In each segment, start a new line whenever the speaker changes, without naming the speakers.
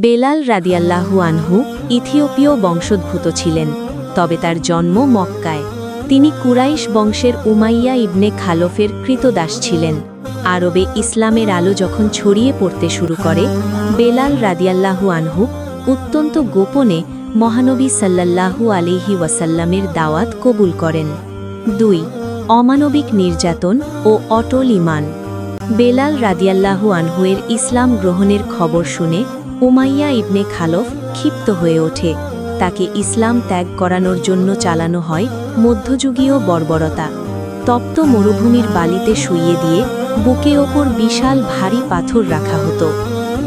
বেলাল রাদিয়াল্লাহু আনহু ইথিওপীয় বংশোদ্ভূত ছিলেন, তবে তার জন্ম মক্কায়। তিনি কুরাইশ বংশের উমাইয়া ইবনে খালফের কৃতদাস ছিলেন। আরবে ইসলামের আলো যখন ছড়িয়ে পড়তে শুরু করে, বেলাল রাদিয়াল্লাহু আনহু অত্যন্ত গোপনে মহানবী সাল্লাল্লাহু আলাইহি ওয়াসাল্লামের দাওয়াত কবুল করেন। 2. অমানবিক নির্যাতন ও অটল ঈমান। বেলাল রাদিয়াল্লাহু আনহুয়ের ইসলাম গ্রহণের খবর শুনে উমাইয়া ইবনে খালফ ক্ষিপ্ত হয়ে ওঠে। তাকে ইসলাম ত্যাগ করানোর জন্য চালানো হয় মধ্যযুগীয় বর্বরতা। তপ্ত মরুভূমির বালিতে শুইয়ে দিয়ে বুকে ওপর বিশাল ভারী পাথর রাখা হতো।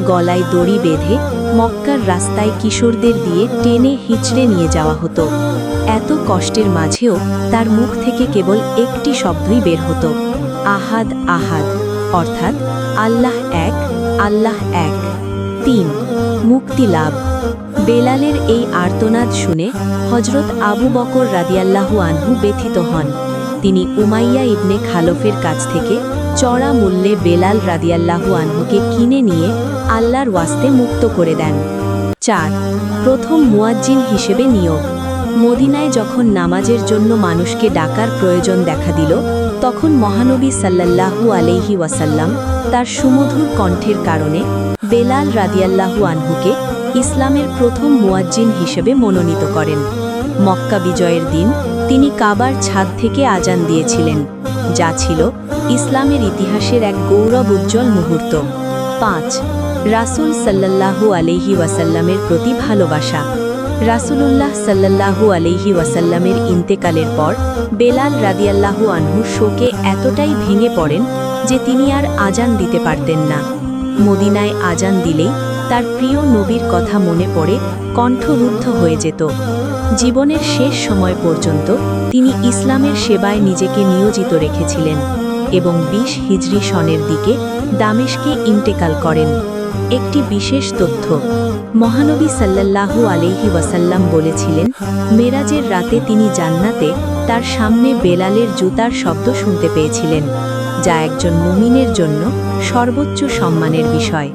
গলায় দড়ি বেঁধে মক্কার রাস্তায় কিশোরদের দিয়ে টেনে হিচড়ে নিয়ে যাওয়া হতো। এত কষ্টের মাঝেও তার মুখ থেকে কেবল একটি শব্দই বের হতো, আহাদ আহাদ, অর্থাৎ আল্লাহ এক, আল্লাহ এক। 3. মুক্তি লাভ। বেলালের এই আর্তনাদ শুনে হজরত আবু বকর রাদিয়াল্লাহু আনহু ব্যথিত হন। তিনি উমাইয়া ইবনে খালফের কাছ থেকে চড়া মূল্যে বেলাল রাদিয়াল্লাহু আনহুকে কিনে নিয়ে আল্লাহর ওয়াস্তে মুক্ত করে দেন। 4. প্রথম মুয়াজ্জিন হিসেবে নিয়োগ। মদিনায় যখন নামাজের জন্য মানুষকে ডাকার প্রয়োজন দেখা দিল, তখন মহানবী সাল্লাল্লাহু আলাইহি ওয়াসাল্লাম তার সুমধুর কণ্ঠের কারণে বেলাল রাদিয়াল্লাহু আনহুকে ইসলামের প্রথম মুয়াজ্জিন হিসেবে মনোনীত করেন। মক্কা বিজয়ের দিন তিনি কাবার ছাদ থেকে আজান দিয়েছিলেন, যা ছিল ইসলামের ইতিহাসের এক গৌরব উজ্জ্বল মুহূর্ত। 5. রাসূল সাল্লাল্লাহু আলাইহি ওয়াসাল্লামের প্রতি ভালোবাসা। রাসূলুল্লাহ সাল্লাল্লাহু আলাইহি ওয়াসাল্লামের ইন্তেকালের পর বেলাল রাদিয়াল্লাহু আনহু শোকে এতটাই ভেঙে পড়েন যে তিনি আর আজান দিতে পারতেন না। মদিনায় আজান দিলেই তার প্রিয় নবীর কথা মনে পড়ে কণ্ঠরুদ্ধ হয়ে যেত। জীবনের শেষ সময় পর্যন্ত তিনি ইসলামের সেবায় নিজেকে নিয়োজিত রেখেছিলেন এবং 20 হিজরি সনের দিকে দামেশকে ইন্তেকাল করেন। একটি বিশেষ তথ্য, মহানবী সাল্লাল্লাহু আলাইহি ওয়াসাল্লাম বলেছিলেন, মেরাজের রাতে তিনি জান্নাতে তার সামনে বেলালের জুতার শব্দ শুনতে পেয়েছিলেন, যা একজন মুমিনের জন্য সর্বোচ্চ সম্মানের বিষয়।